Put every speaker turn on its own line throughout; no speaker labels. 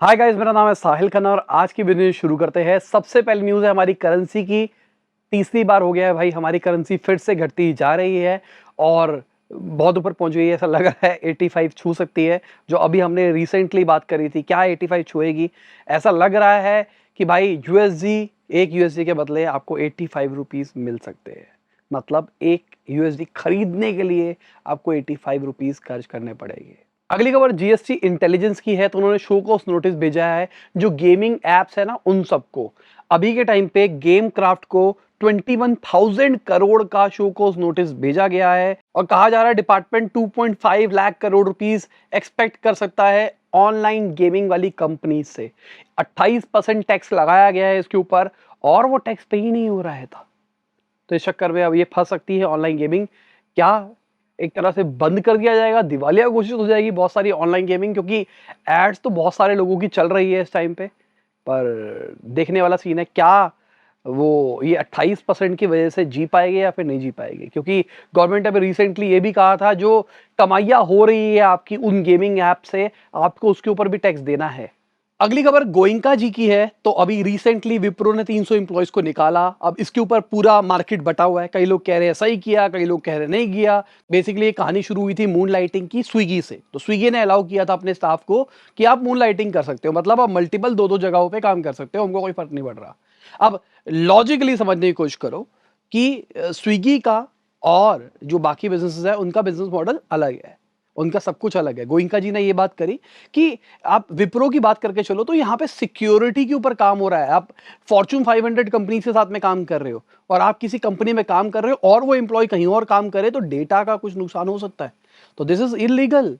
Hi guys, मेरा नाम है साहिल खन्ना और आज की वीडियो शुरू करते हैं। सबसे पहले न्यूज़ है हमारी करेंसी की। तीसरी बार हो गया है भाई, हमारी करेंसी फिर से घटती जा रही है और बहुत ऊपर पहुंच गई है। ऐसा लग रहा है 85 छू सकती है, जो अभी हमने रिसेंटली बात करी थी। क्या 85 छुएगी? ऐसा लग रहा है कि भाई यूएसडी, एक यूएसडी के बदले आपको 85 रुपीज़ मिल सकते हैं। मतलब एक यूएसडी खरीदने के लिए आपको 85 रुपीज़ खर्च करने पड़ेंगे। अगली खबर जीएसटी इंटेलिजेंस की है, तो उन्होंने शो को नोटिस भेजा है जो गेमिंग एप्स है ना, उन सबको। अभी के टाइम पे गेम क्राफ्ट को 21,000 करोड़ का शो को नोटिस भेजा गया है और कहा जा रहा है department 2.5 lakh crore rupees expect कर सकता है ऑनलाइन गेमिंग वाली कंपनी से। 28% टैक्स लगाया गया है इसके ऊपर और वो टैक्स पे ही नहीं हो रहा है था। तो इस चक्कर में अब ये फंस सकती है ऑनलाइन गेमिंग। क्या एक तरह से बंद कर दिया जाएगा, दिवालिया घोषित हो जाएगी बहुत सारी ऑनलाइन गेमिंग? क्योंकि एड्स तो बहुत सारे लोगों की चल रही है इस टाइम पे, पर देखने वाला सीन है क्या वो ये 28% की वजह से जी पाएंगे या फिर नहीं जी पाएंगे। क्योंकि गवर्नमेंट अभी रिसेंटली ये भी कहा था जो कमाइयाँ हो रही है आपकी उन गेमिंग ऐप से, आपको उसके ऊपर भी टैक्स देना है। अगली खबर गोइंका जी की है। तो अभी रिसेंटली विप्रो ने 300 एम्प्लॉयज को निकाला। अब इसके ऊपर पूरा मार्केट बटा हुआ है। कई लोग कह रहे हैं सही किया, कई लोग कह रहे नहीं किया। बेसिकली ये कहानी शुरू हुई थी मून लाइटिंग की स्विगी से। तो स्विगी ने अलाउ किया था अपने स्टाफ को कि आप मून लाइटिंग कर सकते हो, मतलब आप मल्टीपल दो जगहों पर काम कर सकते हो, हमको कोई फर्क नहीं पड़ रहा। अब लॉजिकली समझने की कोशिश करो कि स्विगी का और जो बाकी बिजनेसेस है उनका बिजनेस मॉडल अलग है, उनका सब कुछ अलग है। गोइंका जी ने ये बात करी कि आप विप्रो की बात करके चलो तो यहाँ पे सिक्योरिटी के ऊपर काम हो रहा है। आप फॉर्च्यून 500 कंपनी के साथ में काम कर रहे हो और आप किसी कंपनी में काम कर रहे हो और वो एम्प्लॉय कहीं और काम करे तो डेटा का कुछ नुकसान हो सकता है। तो दिस इज इलीगल।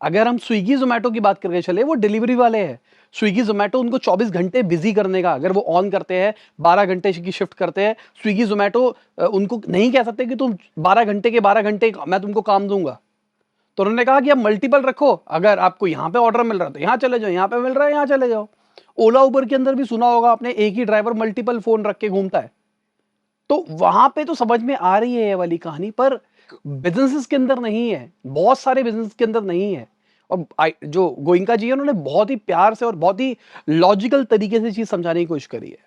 अगर हम स्विगी जोमेटो की बात करके चले, वो डिलीवरी वाले हैं। स्विगी जोमेटो उनको 24 घंटे बिजी करने का, अगर वो ऑन करते हैं 12 घंटे की शिफ्ट करते हैं, स्विगी जोमेटो उनको नहीं कह सकते कि तुम 12 घंटे के 12 घंटे मैं तुमको काम दूंगा। तो उन्होंने कहा कि आप मल्टीपल रखो, अगर आपको यहाँ पे ऑर्डर मिल रहा है तो यहाँ चले जाओ, यहाँ पे मिल रहा है यहाँ चले जाओ। ओला उबर के अंदर भी सुना होगा आपने, एक ही ड्राइवर मल्टीपल फोन रख के घूमता है। तो वहां पे तो समझ में आ रही है ये वाली कहानी, पर बिजनेसेस के अंदर नहीं है, बहुत सारे बिजनेस के अंदर नहीं है। और जो गोइंका जी है उन्होंने बहुत ही प्यार से और बहुत ही लॉजिकल तरीके से चीज समझाने की कोशिश करी है।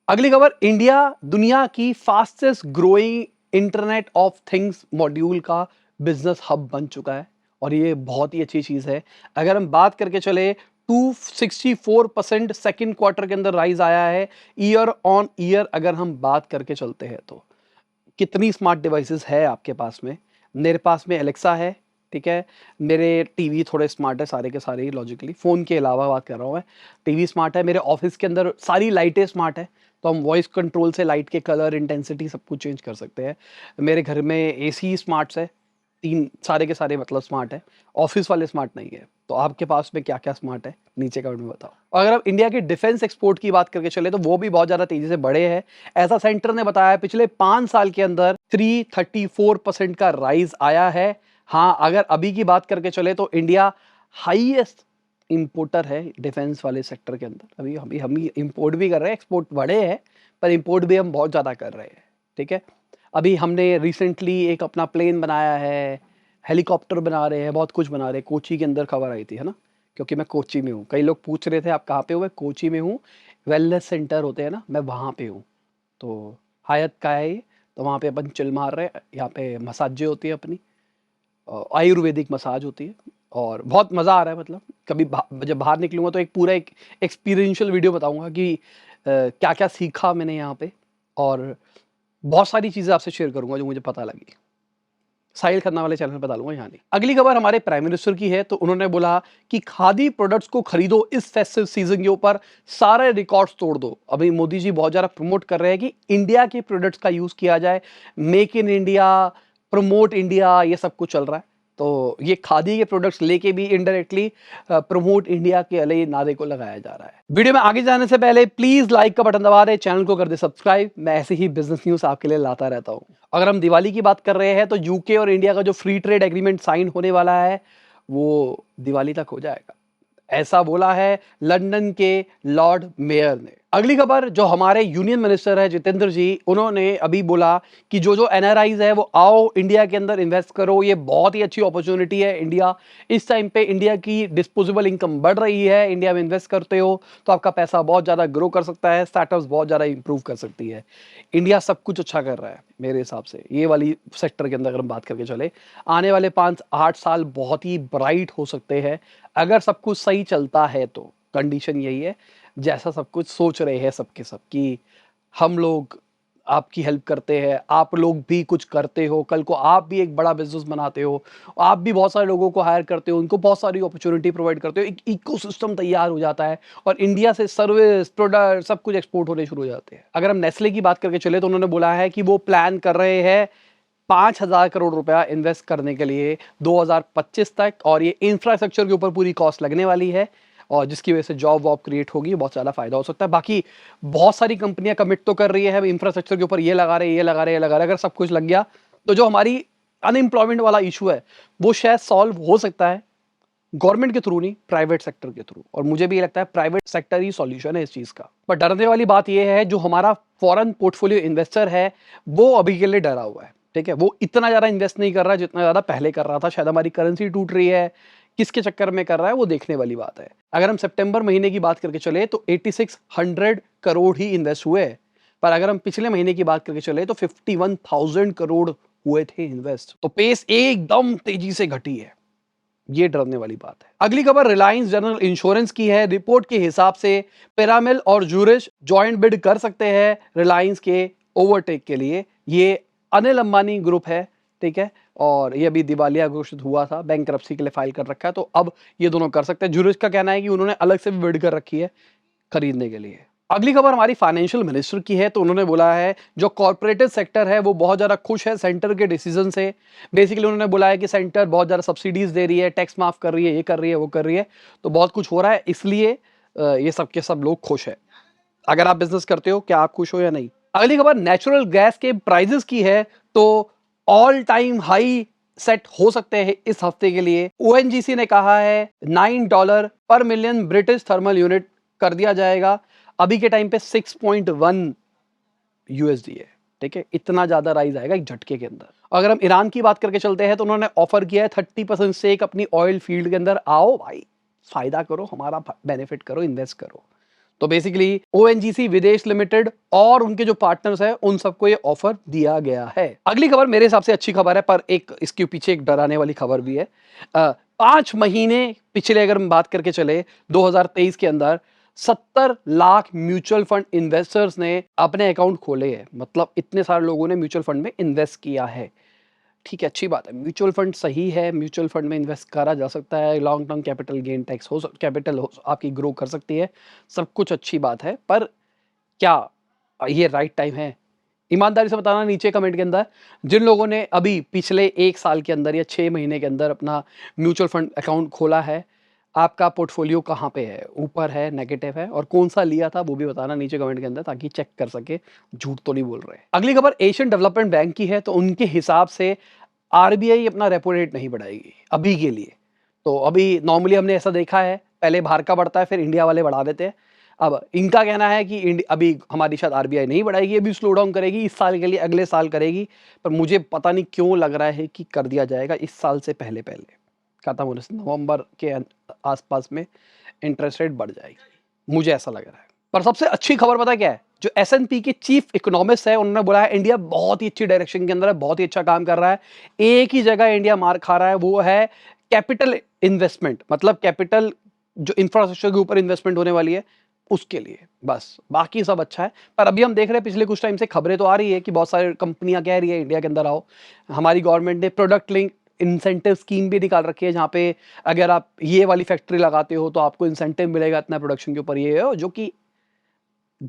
अगली खबर, इंडिया दुनिया की fastest growing internet of things module का बिजनेस हब बन चुका है और ये बहुत ही अच्छी चीज है। अगर हम बात करके चले 264% सेकेंड क्वार्टर के अंदर राइज आया है ईयर ऑन ईयर। अगर हम बात करके चलते हैं तो कितनी स्मार्ट डिवाइसेस है आपके पास में? मेरे पास में एलेक्सा है, ठीक है। मेरे टीवी थोड़े स्मार्ट है, सारे के सारे ही लॉजिकली, फ़ोन के अलावा बात कर रहा हूँ मैं। टीवी स्मार्ट है, मेरे ऑफिस के अंदर सारी लाइटें स्मार्ट है, तो हम वॉइस कंट्रोल से लाइट के कलर इंटेंसिटी सब कुछ चेंज कर सकते हैं। मेरे घर में एसी स्मार्ट्स है, तीन सारे के सारे मतलब स्मार्ट है। ऑफिस वाले स्मार्ट नहीं है। तो आपके पास में क्या क्या स्मार्ट है नीचे कमेंट में बताओ। और अगर आप इंडिया के डिफेंस एक्सपोर्ट की बात करके चले तो वो भी बहुत ज़्यादा तेजी से बढ़े हैं। ऐसा सेंटर ने बताया पिछले 5 साल के अंदर 334% का राइज आया है। हाँ, अगर अभी की बात करके चले तो इंडिया हाईएस्ट इंपोर्टर है डिफेंस वाले सेक्टर के अंदर। अभी हम इंपोर्ट भी कर रहे हैं, एक्सपोर्ट बढ़े हैं पर इंपोर्ट भी हम बहुत ज़्यादा कर रहे हैं, ठीक है। अभी हमने रिसेंटली एक अपना प्लेन बनाया है, हेलीकॉप्टर बना रहे हैं, बहुत कुछ बना रहे हैं। कोची के अंदर खबर आई थी, है ना, क्योंकि मैं कोची में हूँ। कई लोग पूछ रहे थे आप कहाँ पे हो, मैं कोची में हूँ। वेलनेस सेंटर होते हैं ना, मैं वहाँ पे हूँ। तो हायत का है ये, तो वहाँ पे अपन चिल मार रहे हैं। यहाँ पे मसाजें होती है अपनी, आयुर्वेदिक मसाज होती है और बहुत मज़ा आ रहा है। मतलब कभी जब बाहर निकलूँगा तो एक पूरा एक एक्सपीरियंशियल वीडियो बताऊँगा कि क्या क्या सीखा मैंने यहाँ पे, और बहुत सारी चीज़ें आपसे शेयर करूँगा जो मुझे पता लगी। साहिल खन्ना वाले चैनल पे डालूंगा, यहाँ नहीं। अगली खबर हमारे प्राइम मिनिस्टर की है। तो उन्होंने बोला कि खादी प्रोडक्ट्स को खरीदो इस फेस्टिव सीजन के ऊपर, सारे रिकॉर्ड्स तोड़ दो। अभी मोदी जी बहुत ज़्यादा प्रमोट कर रहे हैं कि इंडिया के प्रोडक्ट्स का यूज़ किया जाए, make in India, promote India, ये सब कुछ चल रहा है। तो ये खादी के प्रोडक्ट्स लेके भी इनडायरेक्टली प्रमोट इंडिया के अलग नारे को लगाया जा रहा है। वीडियो में आगे जाने से पहले प्लीज लाइक का बटन दबा दे, चैनल को कर दे सब्सक्राइब। मैं ऐसे ही बिजनेस न्यूज आपके लिए लाता रहता हूँ। अगर हम दिवाली की बात कर रहे हैं तो यूके और इंडिया का जो फ्री ट्रेड एग्रीमेंट साइन होने वाला है वो दिवाली तक हो जाएगा, ऐसा बोला है लंदन के लॉर्ड मेयर ने। अगली खबर जो हमारे यूनियन मिनिस्टर है जितेंद्र जी, उन्होंने अभी बोला कि जो एनआरआईज है वो आओ इंडिया के अंदर इन्वेस्ट करो, ये बहुत ही अच्छी अपॉर्चुनिटी है। इंडिया इस टाइम पे इंडिया की डिस्पोजेबल इनकम बढ़ रही है, इंडिया में इन्वेस्ट करते हो तो आपका पैसा बहुत ज़्यादा ग्रो कर सकता है, स्टार्टअप्स बहुत ज़्यादा इंप्रूव कर सकती है। इंडिया सब कुछ अच्छा कर रहा है मेरे हिसाब से, ये वाली सेक्टर के अंदर अगर हम बात करके चले, आने वाले 5-8 साल बहुत ही ब्राइट हो सकते हैं अगर सब कुछ सही चलता है। तो कंडीशन यही है, जैसा सब कुछ सोच रहे हैं सबके सब कि हम लोग आपकी हेल्प करते हैं, आप लोग भी कुछ करते हो, कल को आप भी एक बड़ा बिजनेस बनाते हो, आप भी बहुत सारे लोगों को हायर करते हो, उनको बहुत सारी अपॉर्चुनिटी प्रोवाइड करते हो, एक इकोसिस्टम तैयार हो जाता है और इंडिया से सर्विस प्रोडक्ट सब कुछ एक्सपोर्ट होने शुरू हो जाते हैं। अगर हम नेस्ले की बात करके चले तो उन्होंने बोला है कि वो प्लान कर रहे हैं 5,000 करोड़ रुपया इन्वेस्ट करने के लिए 2025 तक, और ये इंफ्रास्ट्रक्चर के ऊपर पूरी कॉस्ट लगने वाली है और जिसकी वजह से जॉब वॉब क्रिएट होगी, बहुत ज़्यादा फायदा हो सकता है। बाकी बहुत सारी कंपनियां कमिट तो कर रही है इंफ्रास्ट्रक्चर के ऊपर, ये लगा रहे ये लगा रहे ये लगा रहे, अगर सब कुछ लग गया तो जो हमारी अनएम्प्लॉयमेंट वाला इशू है वो शायद सॉल्व हो सकता है गवर्नमेंट के थ्रू नहीं, प्राइवेट सेक्टर के थ्रू। और मुझे भी लगता है प्राइवेट सेक्टर ही सॉल्यूशन है इस चीज का। पर डरने वाली बात यह है जो हमारा फॉरेन पोर्टफोलियो इन्वेस्टर है वो अभी के लिए डरा हुआ है, ठीक है, वो इतना ज्यादा इन्वेस्ट नहीं कर रहा है जितना ज्यादा पहले कर रहा था। शायद हमारी करेंसी टूट रही है, किसके चक्कर में कर रहा है वो देखने वाली बात है। अगर हम सितंबर महीने की बात करके चले तो 8600 करोड़ ही इन्वेस्ट हुए, पर अगर हम पिछले महीने की बात करके चले तो 51,000 करोड़ हुए थे इन्वेस्ट। तो पेस एकदम तेजी से घटी है, ये डरने वाली बात है। अगली खबर रिलायंस जनरल इंश्योरेंस की है। रिपोर्ट के हिसाब से पिरामिल और जूरिश जॉइंट बिड कर सकते हैं रिलायंस के ओवरटेक के लिए। ये अनिल अंबानी ग्रुप है, ठीक है, और ये अभी दिवालिया घोषित हुआ था, बैंकरप्सी के लिए फाइल कर रखा है, तो अब ये दोनों कर सकते हैं। जूरिश का कहना है कि उन्होंने अलग से भी बिड कर रखी है खरीदने के लिए। अगली खबर हमारी फाइनेंशियल मिनिस्टर की है, तो उन्होंने बोला है जो कॉर्पोरेटिव सेक्टर है वो बहुत ज्यादा खुश है सेंटर के डिसीजन से। बेसिकली उन्होंने बोला है कि सेंटर बहुत ज्यादा सब्सिडीज दे रही है, टैक्स माफ कर रही है, ये कर रही है वो कर रही है, तो बहुत कुछ हो रहा है, इसलिए ये सब के सब लोग खुश है। अगर आप बिजनेस करते हो, क्या आप खुश हो या नहीं? अगली खबर नेचुरल गैस के प्राइजेस की है, तो ऑल टाइम हाई सेट हो सकते हैं इस हफ्ते के लिए। ओएनजीसी ने कहा है $9 पर मिलियन ब्रिटिश थर्मल यूनिट कर दिया जाएगा। अभी के टाइम पे 6.1 यूएसडी है, ठीक है, इतना ज्यादा राइज आएगा एक झटके के अंदर। अगर हम ईरान की बात करके चलते हैं तो उन्होंने ऑफर किया है 30% स्टेक अपनी ऑयल फील्ड के अंदर, आओ भाई फायदा करो, हमारा बेनिफिट करो, इन्वेस्ट करो। तो बेसिकली ओएनजीसी विदेश लिमिटेड और उनके जो पार्टनर्स हैं उन सबको ये ऑफर दिया गया है। अगली खबर मेरे हिसाब से अच्छी खबर है, पर एक इसके पीछे एक डराने वाली खबर भी है। 5 महीने पिछले अगर हम बात करके चले 2023 के अंदर 70 लाख म्यूचुअल फंड इन्वेस्टर्स ने अपने अकाउंट खोले हैं, मतलब इतने सारे लोगों ने म्यूचुअल फंड में इन्वेस्ट किया है। ठीक है, अच्छी बात है, म्यूचुअल फंड सही है, म्यूचुअल फंड में इन्वेस्ट करा जा सकता है, long term capital gain tax हो, कैपिटल आपकी ग्रो कर सकती है, सब कुछ अच्छी बात है, पर क्या ये राइट टाइम है? ईमानदारी से बताना नीचे कमेंट के अंदर, जिन लोगों ने अभी पिछले 1 साल के अंदर या 6 महीने के अंदर अपना म्यूचुअल फंड अकाउंट खोला है, आपका पोर्टफोलियो कहाँ पे है, ऊपर है, नेगेटिव है, और कौन सा लिया था वो भी बताना नीचे कमेंट के अंदर, ताकि चेक कर सके झूठ तो नहीं बोल रहे। अगली खबर एशियन डेवलपमेंट बैंक की है, तो उनके हिसाब से आरबीआई अपना रेपो रेट नहीं बढ़ाएगी अभी के लिए। तो अभी नॉर्मली हमने ऐसा देखा है, पहले बाहर का बढ़ता है फिर इंडिया वाले बढ़ा देते हैं। अब इनका कहना है कि अभी हमारी शायद आरबीआई नहीं बढ़ाएगी, अभी स्लो डाउन करेगी इस साल के लिए, अगले साल करेगी, पर मुझे पता नहीं क्यों लग रहा है कि कर दिया जाएगा इस साल से पहले पहले, खत्म होने से नवंबर के आसपास में इंटरेस्ट रेट बढ़ जाएगी, मुझे ऐसा लग रहा है। पर सबसे अच्छी खबर पता क्या है, जो एसएनपी के चीफ इकोनॉमिस्ट है उन्होंने बोला है इंडिया बहुत ही अच्छी डायरेक्शन के अंदर है, बहुत ही अच्छा काम कर रहा है, एक ही जगह इंडिया मार खा रहा है, वो है कैपिटल इन्वेस्टमेंट, मतलब कैपिटल जो इंफ्रास्ट्रक्चर के ऊपर इन्वेस्टमेंट होने वाली है उसके लिए, बस बाकी सब अच्छा है। पर अभी हम देख रहे हैं पिछले कुछ टाइम से खबरें तो आ रही है कि बहुत सारी कंपनियां कह रही है इंडिया के अंदर आओ। हमारी गवर्नमेंट ने प्रोडक्ट लिंक इंसेंटिव स्कीम भी निकाल रखी है, जहाँ पे अगर आप ये वाली फैक्ट्री लगाते हो तो आपको इंसेंटिव मिलेगा इतना प्रोडक्शन के ऊपर, ये है जो कि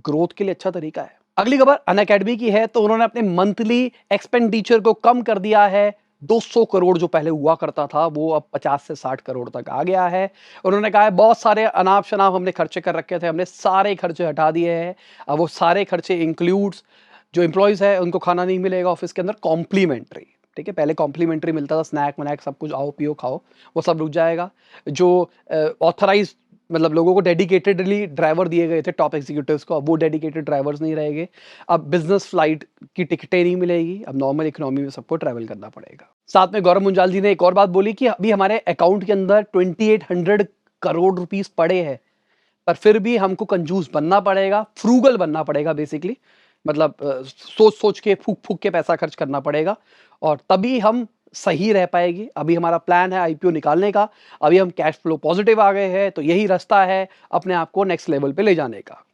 ग्रोथ के लिए अच्छा तरीका है। अगली खबर अनअकैडमी की है, तो उन्होंने अपने मंथली एक्सपेंडिचर को कम कर दिया है। 200 करोड़ जो पहले हुआ करता था वो अब 50 से 60 करोड़ तक आ गया है। उन्होंने कहा है बहुत सारे अनाप शनाप हमने खर्चे कर रखे थे, हमने सारे खर्चे हटा दिए हैं। अब वो सारे खर्चे इंक्लूड्स जो एम्प्लॉयज है उनको खाना नहीं मिलेगा ऑफिस के अंदर, कॉम्प्लीमेंट्री, ठीक है, पहले कॉम्प्लीमेंट्री मिलता था, स्नैक वनैक सब कुछ आओ पियो खाओ, वो सब रुक जाएगा। जो ऑथराइज मतलब लोगों को डेडिकेटेडली ड्राइवर दिए गए थे टॉप एग्जीक्यूटिव्स को, अब वो डेडिकेटेड ड्राइवर्स नहीं रहेंगे। अब बिजनेस फ्लाइट की टिकटें नहीं मिलेगी, अब नॉर्मल इकोनॉमी में सबको ट्रैवल करना पड़ेगा। साथ में गौरव मुंजाल जी ने एक और बात बोली कि अभी हमारे अकाउंट के अंदर 2800 करोड़ रुपीस पड़े हैं, पर फिर भी हमको कंजूस बनना पड़ेगा, फ्रूगल बनना पड़ेगा बेसिकली। मतलब सोच सोच के, फूक फूक के पैसा खर्च करना पड़ेगा, और तभी हम सही रह पाएगी। अभी हमारा प्लान है आईपीओ निकालने का, अभी हम कैश फ्लो पॉजिटिव आ गए हैं, तो यही रास्ता है अपने आप को नेक्स्ट लेवल पे ले जाने का।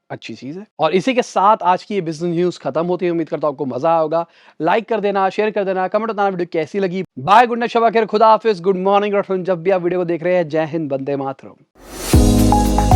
अच्छी चीज है। और इसी के साथ आज की ये बिजनेस न्यूज खत्म होती है। उम्मीद करता हूं आपको मजा होगा। लाइक कर देना, शेयर कर देना, कमेंट बताना वीडियो कैसी लगी। बाय, गुड नाइट, शबा खैर, खुदा हाफिज, गुड मॉर्निंग। जब भी आप वीडियो को देख रहे हैं, जय हिंद, वंदे मातरम।